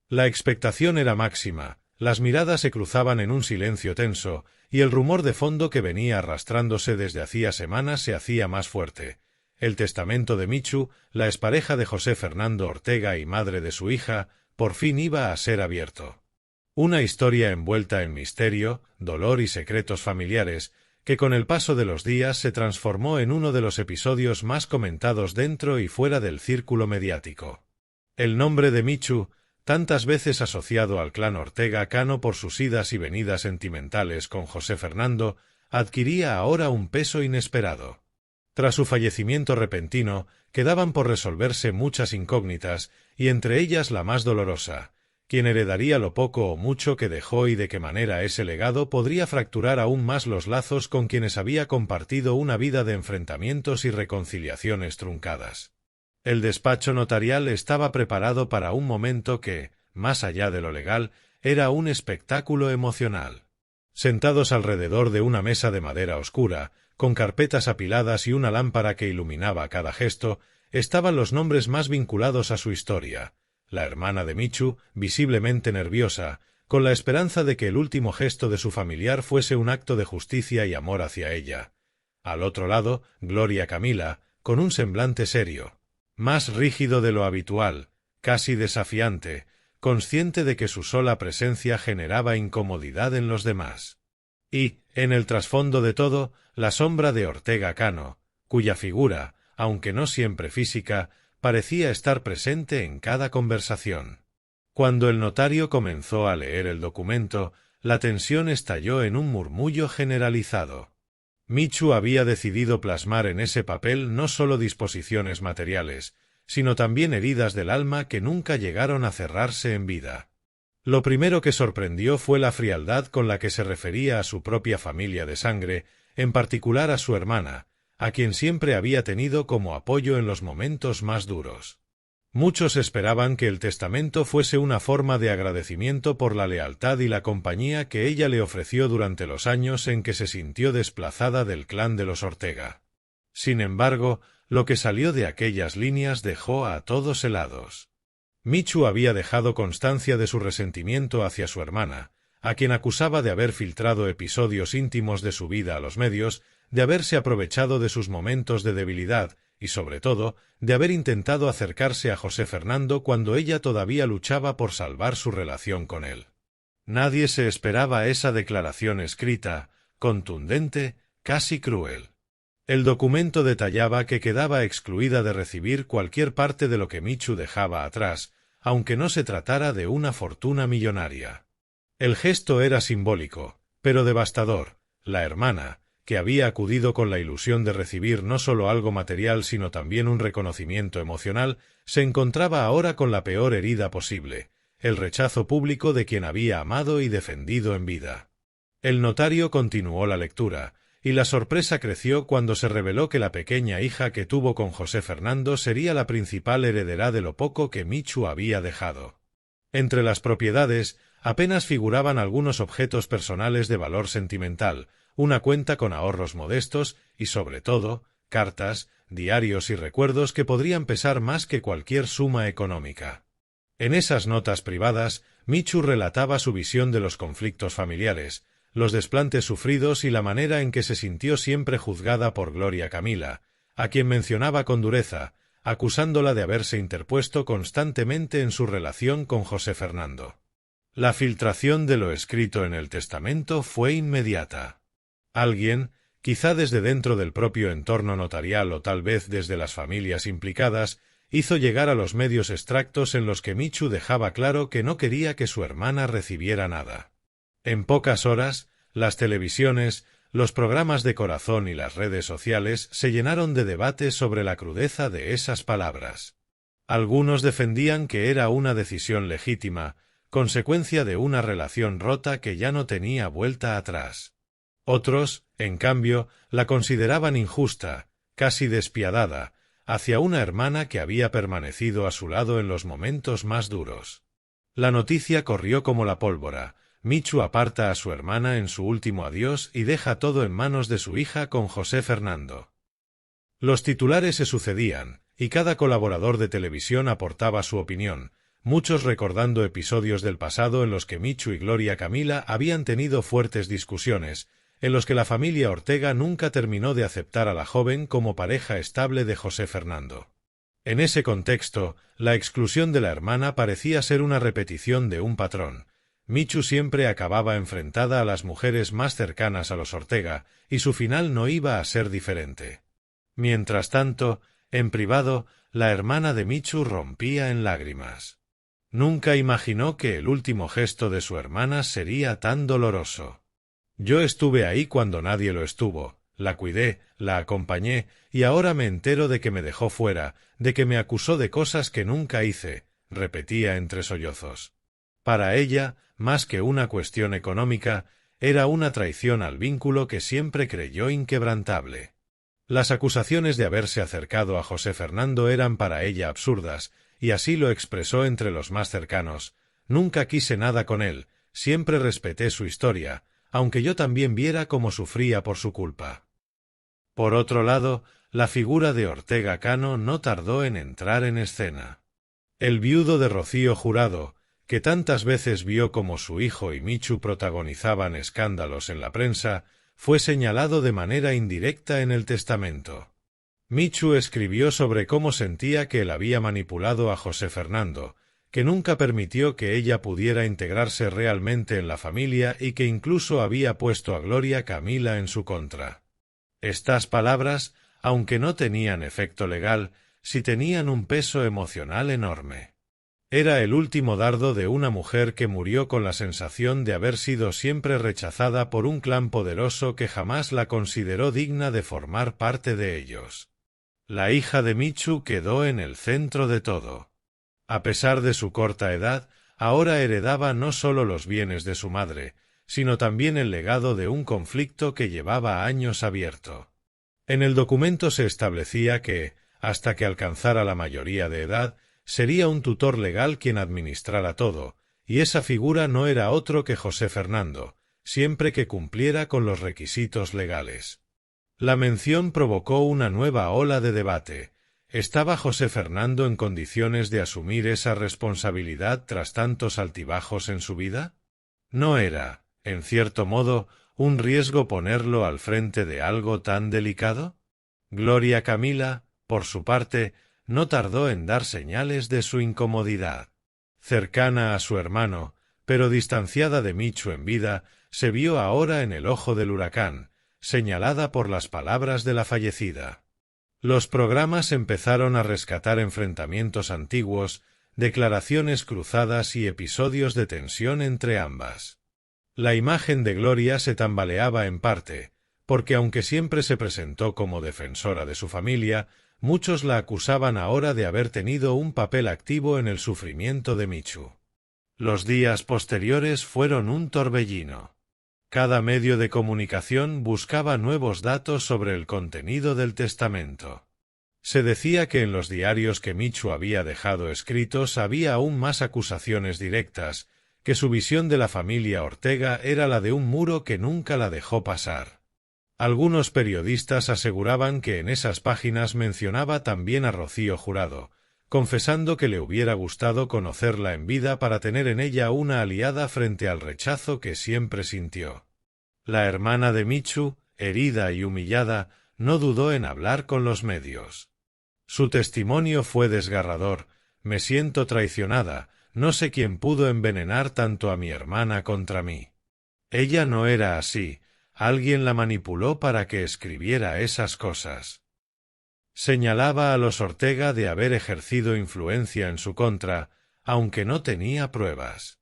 La expectación era máxima, las miradas se cruzaban en un silencio tenso, y el rumor de fondo que venía arrastrándose desde hacía semanas se hacía más fuerte. El testamento de Michu, la expareja de José Fernando Ortega y madre de su hija, por fin iba a ser abierto. Una historia envuelta en misterio, dolor y secretos familiares, que con el paso de los días se transformó en uno de los episodios más comentados dentro y fuera del círculo mediático. El nombre de Michu, tantas veces asociado al clan Ortega Cano por sus idas y venidas sentimentales con José Fernando, adquiría ahora un peso inesperado. Tras su fallecimiento repentino, quedaban por resolverse muchas incógnitas, y entre ellas la más dolorosa: ¿quién heredaría lo poco o mucho que dejó y de qué manera ese legado podría fracturar aún más los lazos con quienes había compartido una vida de enfrentamientos y reconciliaciones truncadas? El despacho notarial estaba preparado para un momento que, más allá de lo legal, era un espectáculo emocional. Sentados alrededor de una mesa de madera oscura, con carpetas apiladas y una lámpara que iluminaba cada gesto, estaban los nombres más vinculados a su historia: la hermana de Michu, visiblemente nerviosa, con la esperanza de que el último gesto de su familiar fuese un acto de justicia y amor hacia ella. Al otro lado, Gloria Camila, con un semblante serio, más rígido de lo habitual, casi desafiante, consciente de que su sola presencia generaba incomodidad en los demás. Y, en el trasfondo de todo, la sombra de Ortega Cano, cuya figura, aunque no siempre física, parecía estar presente en cada conversación. Cuando el notario comenzó a leer el documento, la tensión estalló en un murmullo generalizado. Michu había decidido plasmar en ese papel no solo disposiciones materiales, sino también heridas del alma que nunca llegaron a cerrarse en vida. Lo primero que sorprendió fue la frialdad con la que se refería a su propia familia de sangre, en particular a su hermana, a quien siempre había tenido como apoyo en los momentos más duros. Muchos esperaban que el testamento fuese una forma de agradecimiento por la lealtad y la compañía que ella le ofreció durante los años en que se sintió desplazada del clan de los Ortega. Sin embargo, lo que salió de aquellas líneas dejó a todos helados. Michu había dejado constancia de su resentimiento hacia su hermana, a quien acusaba de haber filtrado episodios íntimos de su vida a los medios, de haberse aprovechado de sus momentos de debilidad y, sobre todo, de haber intentado acercarse a José Fernando cuando ella todavía luchaba por salvar su relación con él. Nadie se esperaba esa declaración escrita, contundente, casi cruel. El documento detallaba que quedaba excluida de recibir cualquier parte de lo que Michu dejaba atrás, aunque no se tratara de una fortuna millonaria. El gesto era simbólico, pero devastador. La hermana, que había acudido con la ilusión de recibir no solo algo material sino también un reconocimiento emocional, se encontraba ahora con la peor herida posible: el rechazo público de quien había amado y defendido en vida. El notario continuó la lectura, y la sorpresa creció cuando se reveló que la pequeña hija que tuvo con José Fernando sería la principal heredera de lo poco que Michu había dejado. Entre las propiedades apenas figuraban algunos objetos personales de valor sentimental, una cuenta con ahorros modestos y, sobre todo, cartas, diarios y recuerdos que podrían pesar más que cualquier suma económica. En esas notas privadas, Michu relataba su visión de los conflictos familiares, los desplantes sufridos y la manera en que se sintió siempre juzgada por Gloria Camila, a quien mencionaba con dureza, acusándola de haberse interpuesto constantemente en su relación con José Fernando. La filtración de lo escrito en el testamento fue inmediata. Alguien, quizá desde dentro del propio entorno notarial o tal vez desde las familias implicadas, hizo llegar a los medios extractos en los que Michu dejaba claro que no quería que su hermana recibiera nada. En pocas horas, las televisiones, los programas de corazón y las redes sociales se llenaron de debates sobre la crudeza de esas palabras. Algunos defendían que era una decisión legítima, consecuencia de una relación rota que ya no tenía vuelta atrás. Otros, en cambio, la consideraban injusta, casi despiadada, hacia una hermana que había permanecido a su lado en los momentos más duros. La noticia corrió como la pólvora: Michu aparta a su hermana en su último adiós y deja todo en manos de su hija con José Fernando. Los titulares se sucedían, y cada colaborador de televisión aportaba su opinión, muchos recordando episodios del pasado en los que Michu y Gloria Camila habían tenido fuertes discusiones, en los que la familia Ortega nunca terminó de aceptar a la joven como pareja estable de José Fernando. En ese contexto, la exclusión de la hermana parecía ser una repetición de un patrón. Michu siempre acababa enfrentada a las mujeres más cercanas a los Ortega, y su final no iba a ser diferente. Mientras tanto, en privado, la hermana de Michu rompía en lágrimas. Nunca imaginó que el último gesto de su hermana sería tan doloroso. Yo estuve ahí cuando nadie lo estuvo, la cuidé, la acompañé, y ahora me entero de que me dejó fuera, de que me acusó de cosas que nunca hice, repetía entre sollozos. Para ella, más que una cuestión económica, era una traición al vínculo que siempre creyó inquebrantable. Las acusaciones de haberse acercado a José Fernando eran para ella absurdas, y así lo expresó entre los más cercanos. Nunca quise nada con él, siempre respeté su historia, aunque yo también viera cómo sufría por su culpa. Por otro lado, la figura de Ortega Cano no tardó en entrar en escena. El viudo de Rocío Jurado, que tantas veces vio cómo su hijo y Michu protagonizaban escándalos en la prensa, fue señalado de manera indirecta en el testamento. Michu escribió sobre cómo sentía que él había manipulado a José Fernando, que nunca permitió que ella pudiera integrarse realmente en la familia y que incluso había puesto a Gloria Camila en su contra. Estas palabras, aunque no tenían efecto legal, sí tenían un peso emocional enorme. Era el último dardo de una mujer que murió con la sensación de haber sido siempre rechazada por un clan poderoso que jamás la consideró digna de formar parte de ellos. La hija de Michu quedó en el centro de todo. A pesar de su corta edad, ahora heredaba no solo los bienes de su madre, sino también el legado de un conflicto que llevaba años abierto. En el documento se establecía que, hasta que alcanzara la mayoría de edad, sería un tutor legal quien administrara todo, y esa figura no era otro que José Fernando, siempre que cumpliera con los requisitos legales. La mención provocó una nueva ola de debate. ¿Estaba José Fernando en condiciones de asumir esa responsabilidad tras tantos altibajos en su vida? ¿No era, en cierto modo, un riesgo ponerlo al frente de algo tan delicado? Gloria Camila, por su parte, no tardó en dar señales de su incomodidad. Cercana a su hermano, pero distanciada de Michu en vida, se vio ahora en el ojo del huracán, señalada por las palabras de la fallecida. Los programas empezaron a rescatar enfrentamientos antiguos, declaraciones cruzadas y episodios de tensión entre ambas. La imagen de Gloria se tambaleaba en parte, porque aunque siempre se presentó como defensora de su familia, muchos la acusaban ahora de haber tenido un papel activo en el sufrimiento de Michu. Los días posteriores fueron un torbellino. Cada medio de comunicación buscaba nuevos datos sobre el contenido del testamento. Se decía que en los diarios que Michu había dejado escritos había aún más acusaciones directas, que su visión de la familia Ortega era la de un muro que nunca la dejó pasar. Algunos periodistas aseguraban que en esas páginas mencionaba también a Rocío Jurado, confesando que le hubiera gustado conocerla en vida para tener en ella una aliada frente al rechazo que siempre sintió. La hermana de Michu, herida y humillada, no dudó en hablar con los medios. Su testimonio fue desgarrador. Me siento traicionada, no sé quién pudo envenenar tanto a mi hermana contra mí. Ella no era así. Alguien la manipuló para que escribiera esas cosas. Señalaba a los Ortega de haber ejercido influencia en su contra, aunque no tenía pruebas.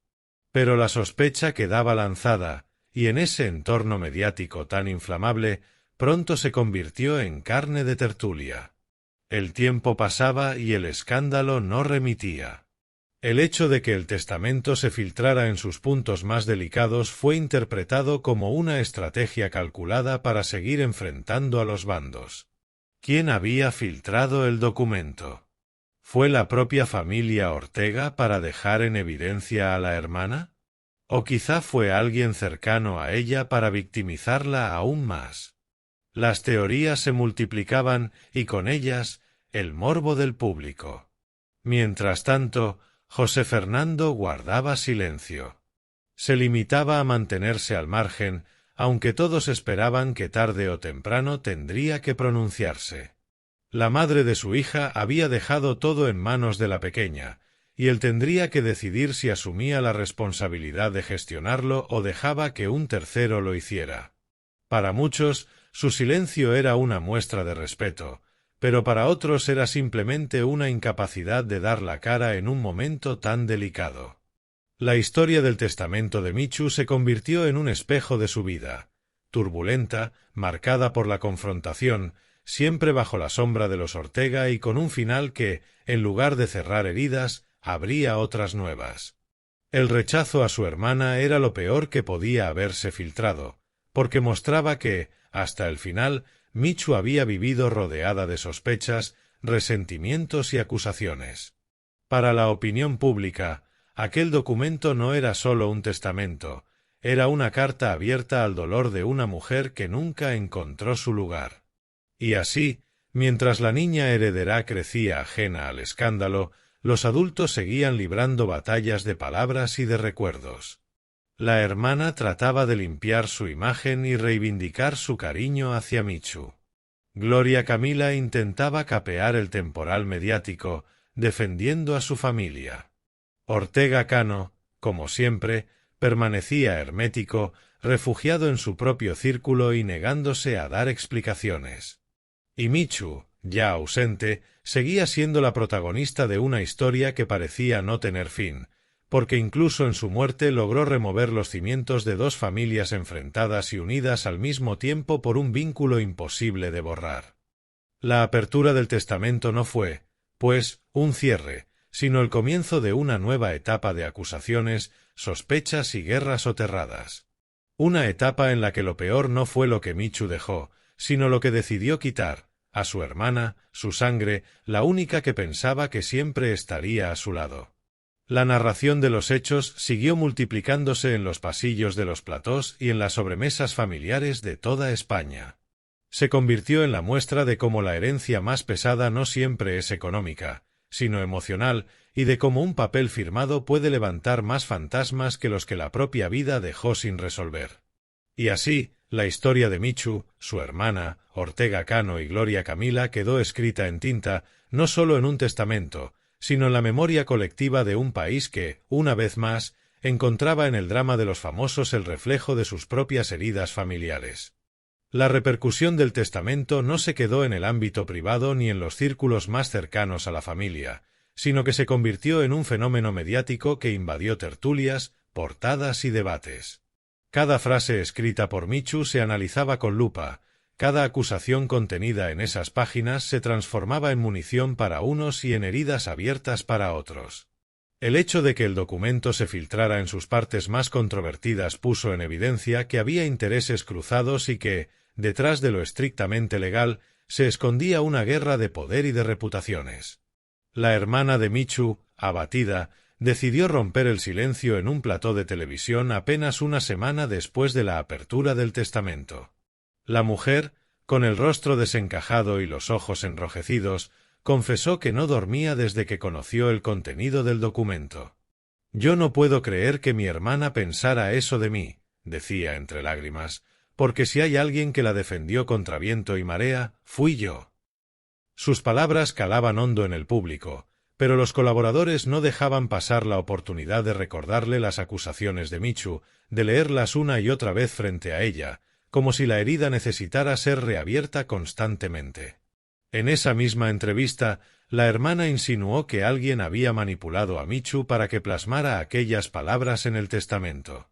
Pero la sospecha quedaba lanzada, y en ese entorno mediático tan inflamable, pronto se convirtió en carne de tertulia. El tiempo pasaba y el escándalo no remitía. El hecho de que el testamento se filtrara en sus puntos más delicados fue interpretado como una estrategia calculada para seguir enfrentando a los bandos. ¿Quién había filtrado el documento? ¿Fue la propia familia Ortega para dejar en evidencia a la hermana? ¿O quizá fue alguien cercano a ella para victimizarla aún más? Las teorías se multiplicaban y con ellas el morbo del público. Mientras tanto, José Fernando guardaba silencio. Se limitaba a mantenerse al margen, aunque todos esperaban que tarde o temprano tendría que pronunciarse. La madre de su hija había dejado todo en manos de la pequeña, y él tendría que decidir si asumía la responsabilidad de gestionarlo o dejaba que un tercero lo hiciera. Para muchos, su silencio era una muestra de respeto, pero para otros era simplemente una incapacidad de dar la cara en un momento tan delicado. La historia del testamento de Michu se convirtió en un espejo de su vida, turbulenta, marcada por la confrontación, siempre bajo la sombra de los Ortega y con un final que, en lugar de cerrar heridas, abría otras nuevas. El rechazo a su hermana era lo peor que podía haberse filtrado, porque mostraba que, hasta el final, Michu había vivido rodeada de sospechas, resentimientos y acusaciones. Para la opinión pública, aquel documento no era solo un testamento, era una carta abierta al dolor de una mujer que nunca encontró su lugar. Y así, mientras la niña heredera crecía ajena al escándalo, los adultos seguían librando batallas de palabras y de recuerdos. La hermana trataba de limpiar su imagen y reivindicar su cariño hacia Michu. Gloria Camila intentaba capear el temporal mediático, defendiendo a su familia. Ortega Cano, como siempre, permanecía hermético, refugiado en su propio círculo y negándose a dar explicaciones. Y Michu, ya ausente, seguía siendo la protagonista de una historia que parecía no tener fin, porque incluso en su muerte logró remover los cimientos de dos familias enfrentadas y unidas al mismo tiempo por un vínculo imposible de borrar. La apertura del testamento no fue, pues, un cierre, sino el comienzo de una nueva etapa de acusaciones, sospechas y guerras soterradas. Una etapa en la que lo peor no fue lo que Michu dejó, sino lo que decidió quitar, a su hermana, su sangre, la única que pensaba que siempre estaría a su lado. La narración de los hechos siguió multiplicándose en los pasillos de los platós y en las sobremesas familiares de toda España. Se convirtió en la muestra de cómo la herencia más pesada no siempre es económica, sino emocional, y de cómo un papel firmado puede levantar más fantasmas que los que la propia vida dejó sin resolver. Y así, la historia de Michu, su hermana, Ortega Cano y Gloria Camila quedó escrita en tinta, no solo en un testamento, sino en la memoria colectiva de un país que, una vez más, encontraba en el drama de los famosos el reflejo de sus propias heridas familiares. La repercusión del testamento no se quedó en el ámbito privado ni en los círculos más cercanos a la familia, sino que se convirtió en un fenómeno mediático que invadió tertulias, portadas y debates. Cada frase escrita por Michu se analizaba con lupa, cada acusación contenida en esas páginas se transformaba en munición para unos y en heridas abiertas para otros. El hecho de que el documento se filtrara en sus partes más controvertidas puso en evidencia que había intereses cruzados y que, detrás de lo estrictamente legal, se escondía una guerra de poder y de reputaciones. La hermana de Michu, abatida, decidió romper el silencio en un plató de televisión apenas una semana después de la apertura del testamento. La mujer, con el rostro desencajado y los ojos enrojecidos, confesó que no dormía desde que conoció el contenido del documento. «Yo no puedo creer que mi hermana pensara eso de mí», decía entre lágrimas, «porque si hay alguien que la defendió contra viento y marea, fui yo». Sus palabras calaban hondo en el público, pero los colaboradores no dejaban pasar la oportunidad de recordarle las acusaciones de Michu, de leerlas una y otra vez frente a ella, como si la herida necesitara ser reabierta constantemente. En esa misma entrevista, la hermana insinuó que alguien había manipulado a Michu para que plasmara aquellas palabras en el testamento.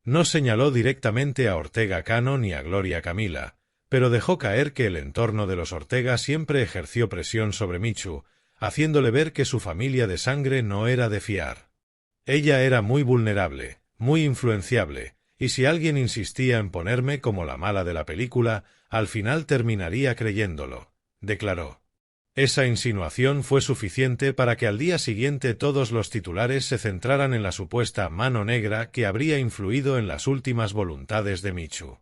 No señaló directamente a Ortega Cano ni a Gloria Camila, pero dejó caer que el entorno de los Ortega siempre ejerció presión sobre Michu, haciéndole ver que su familia de sangre no era de fiar. Ella era muy vulnerable, muy influenciable, y si alguien insistía en ponerme como la mala de la película, al final terminaría creyéndolo, declaró. Esa insinuación fue suficiente para que al día siguiente todos los titulares se centraran en la supuesta mano negra que habría influido en las últimas voluntades de Michu.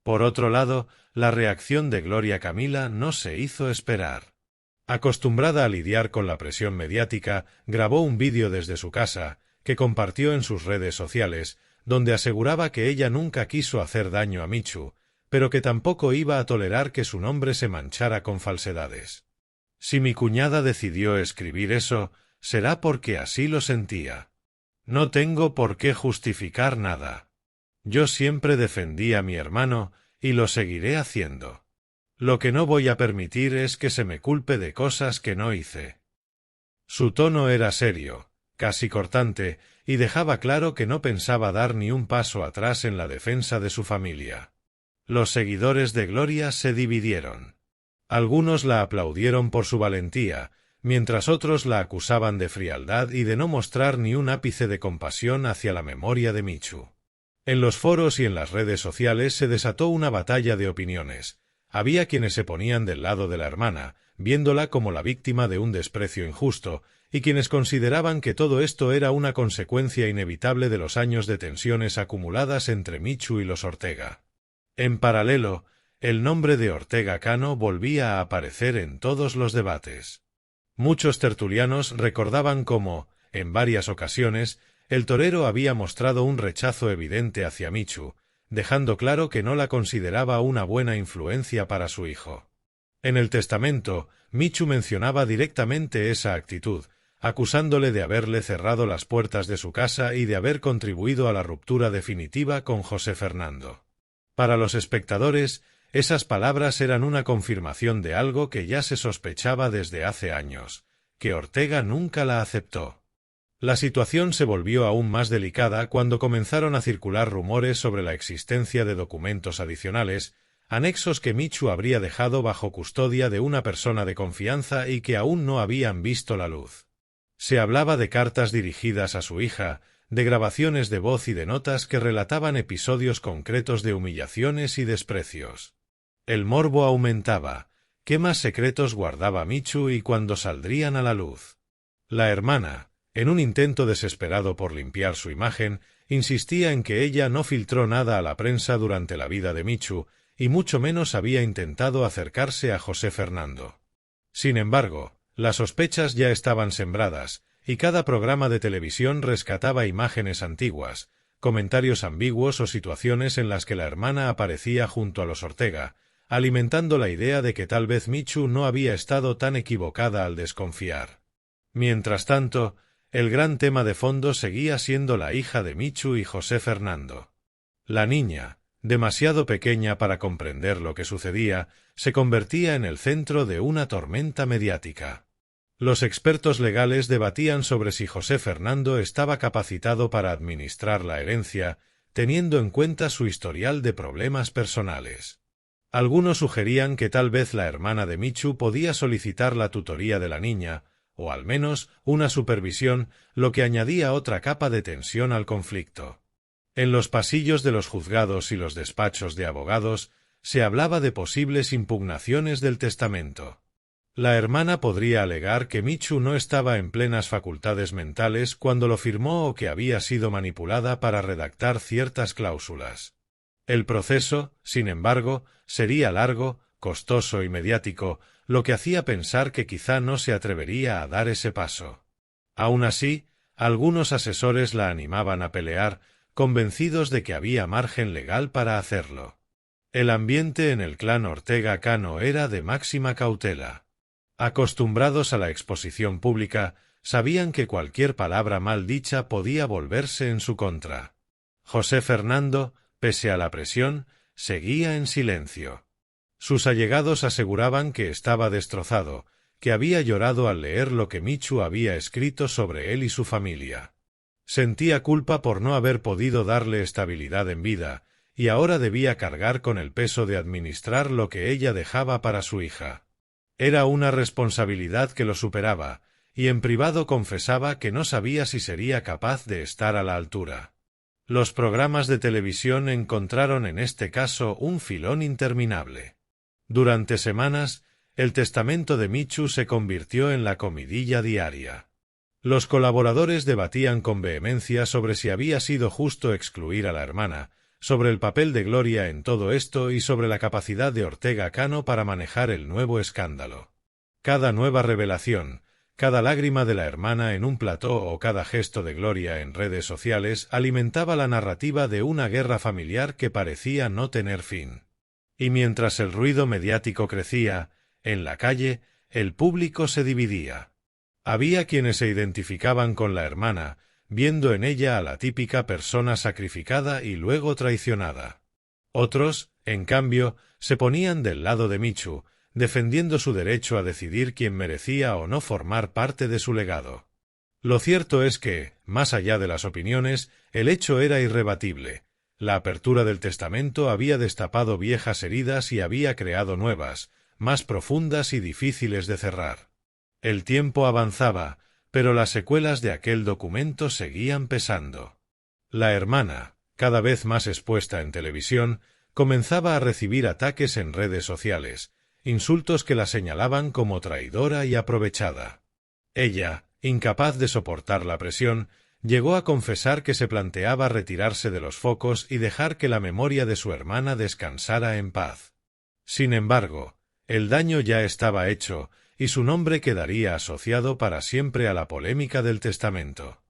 Por otro lado, la reacción de Gloria Camila no se hizo esperar. Acostumbrada a lidiar con la presión mediática, grabó un vídeo desde su casa, que compartió en sus redes sociales, donde aseguraba que ella nunca quiso hacer daño a Michu, pero que tampoco iba a tolerar que su nombre se manchara con falsedades. Si mi cuñada decidió escribir eso, será porque así lo sentía. No tengo por qué justificar nada. Yo siempre defendí a mi hermano y lo seguiré haciendo. Lo que no voy a permitir es que se me culpe de cosas que no hice. Su tono era serio, casi cortante, y dejaba claro que no pensaba dar ni un paso atrás en la defensa de su familia. Los seguidores de Gloria se dividieron. Algunos la aplaudieron por su valentía, mientras otros la acusaban de frialdad y de no mostrar ni un ápice de compasión hacia la memoria de Michu. En los foros y en las redes sociales se desató una batalla de opiniones. Había quienes se ponían del lado de la hermana, viéndola como la víctima de un desprecio injusto, y quienes consideraban que todo esto era una consecuencia inevitable de los años de tensiones acumuladas entre Michu y los Ortega. En paralelo, el nombre de Ortega Cano volvía a aparecer en todos los debates. Muchos tertulianos recordaban cómo, en varias ocasiones, el torero había mostrado un rechazo evidente hacia Michu, dejando claro que no la consideraba una buena influencia para su hijo. En el testamento, Michu mencionaba directamente esa actitud, acusándole de haberle cerrado las puertas de su casa y de haber contribuido a la ruptura definitiva con José Fernando. Para los espectadores, esas palabras eran una confirmación de algo que ya se sospechaba desde hace años, que Ortega nunca la aceptó. La situación se volvió aún más delicada cuando comenzaron a circular rumores sobre la existencia de documentos adicionales, anexos que Michu habría dejado bajo custodia de una persona de confianza y que aún no habían visto la luz. Se hablaba de cartas dirigidas a su hija, de grabaciones de voz y de notas que relataban episodios concretos de humillaciones y desprecios. El morbo aumentaba. ¿Qué más secretos guardaba Michu y cuándo saldrían a la luz? La hermana, en un intento desesperado por limpiar su imagen, insistía en que ella no filtró nada a la prensa durante la vida de Michu, y mucho menos había intentado acercarse a José Fernando. Sin embargo, las sospechas ya estaban sembradas, y cada programa de televisión rescataba imágenes antiguas, comentarios ambiguos o situaciones en las que la hermana aparecía junto a los Ortega, alimentando la idea de que tal vez Michu no había estado tan equivocada al desconfiar. Mientras tanto, el gran tema de fondo seguía siendo la hija de Michu y José Fernando. La niña, demasiado pequeña para comprender lo que sucedía, se convertía en el centro de una tormenta mediática. Los expertos legales debatían sobre si José Fernando estaba capacitado para administrar la herencia, teniendo en cuenta su historial de problemas personales. Algunos sugerían que tal vez la hermana de Michu podía solicitar la tutoría de la niña, o al menos una supervisión, lo que añadía otra capa de tensión al conflicto. En los pasillos de los juzgados y los despachos de abogados se hablaba de posibles impugnaciones del testamento. La hermana podría alegar que Michu no estaba en plenas facultades mentales cuando lo firmó o que había sido manipulada para redactar ciertas cláusulas. El proceso, sin embargo, sería largo, costoso y mediático, lo que hacía pensar que quizá no se atrevería a dar ese paso. Aún así, algunos asesores la animaban a pelear, convencidos de que había margen legal para hacerlo. El ambiente en el clan Ortega Cano era de máxima cautela. Acostumbrados a la exposición pública, sabían que cualquier palabra mal dicha podía volverse en su contra. José Fernando, pese a la presión, seguía en silencio. Sus allegados aseguraban que estaba destrozado, que había llorado al leer lo que Michu había escrito sobre él y su familia. Sentía culpa por no haber podido darle estabilidad en vida, y ahora debía cargar con el peso de administrar lo que ella dejaba para su hija. Era una responsabilidad que lo superaba, y en privado confesaba que no sabía si sería capaz de estar a la altura. Los programas de televisión encontraron en este caso un filón interminable. Durante semanas, el testamento de Michu se convirtió en la comidilla diaria. Los colaboradores debatían con vehemencia sobre si había sido justo excluir a la hermana, sobre el papel de Gloria en todo esto y sobre la capacidad de Ortega Cano para manejar el nuevo escándalo. Cada nueva revelación, cada lágrima de la hermana en un plató o cada gesto de Gloria en redes sociales alimentaba la narrativa de una guerra familiar que parecía no tener fin. Y mientras el ruido mediático crecía, en la calle, el público se dividía. Había quienes se identificaban con la hermana, viendo en ella a la típica persona sacrificada y luego traicionada. Otros, en cambio, se ponían del lado de Michu, defendiendo su derecho a decidir quién merecía o no formar parte de su legado. Lo cierto es que, más allá de las opiniones, el hecho era irrebatible. La apertura del testamento había destapado viejas heridas y había creado nuevas, más profundas y difíciles de cerrar. El tiempo avanzaba, pero las secuelas de aquel documento seguían pesando. La hermana, cada vez más expuesta en televisión, comenzaba a recibir ataques en redes sociales, insultos que la señalaban como traidora y aprovechada. Ella, incapaz de soportar la presión, llegó a confesar que se planteaba retirarse de los focos y dejar que la memoria de su hermana descansara en paz. Sin embargo, el daño ya estaba hecho, y su nombre quedaría asociado para siempre a la polémica del testamento.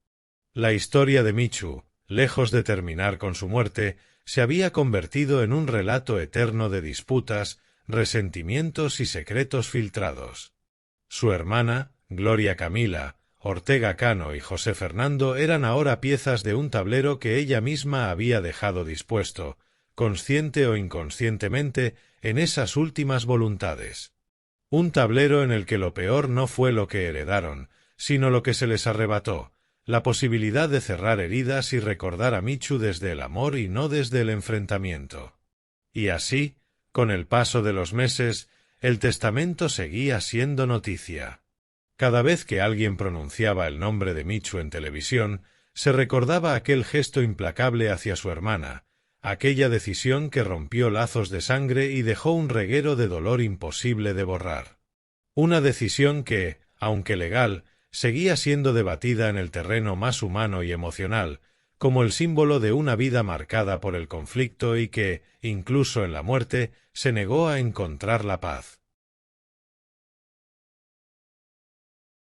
La historia de Michu, lejos de terminar con su muerte, se había convertido en un relato eterno de disputas, resentimientos y secretos filtrados. Su hermana, Gloria Camila, Ortega Cano y José Fernando eran ahora piezas de un tablero que ella misma había dejado dispuesto, consciente o inconscientemente, en esas últimas voluntades. Un tablero en el que lo peor no fue lo que heredaron, sino lo que se les arrebató, la posibilidad de cerrar heridas y recordar a Michu desde el amor y no desde el enfrentamiento. Y así, con el paso de los meses, el testamento seguía siendo noticia. Cada vez que alguien pronunciaba el nombre de Michu en televisión, se recordaba aquel gesto implacable hacia su hermana, aquella decisión que rompió lazos de sangre y dejó un reguero de dolor imposible de borrar. Una decisión que, aunque legal, seguía siendo debatida en el terreno más humano y emocional, como el símbolo de una vida marcada por el conflicto y que, incluso en la muerte, se negó a encontrar la paz.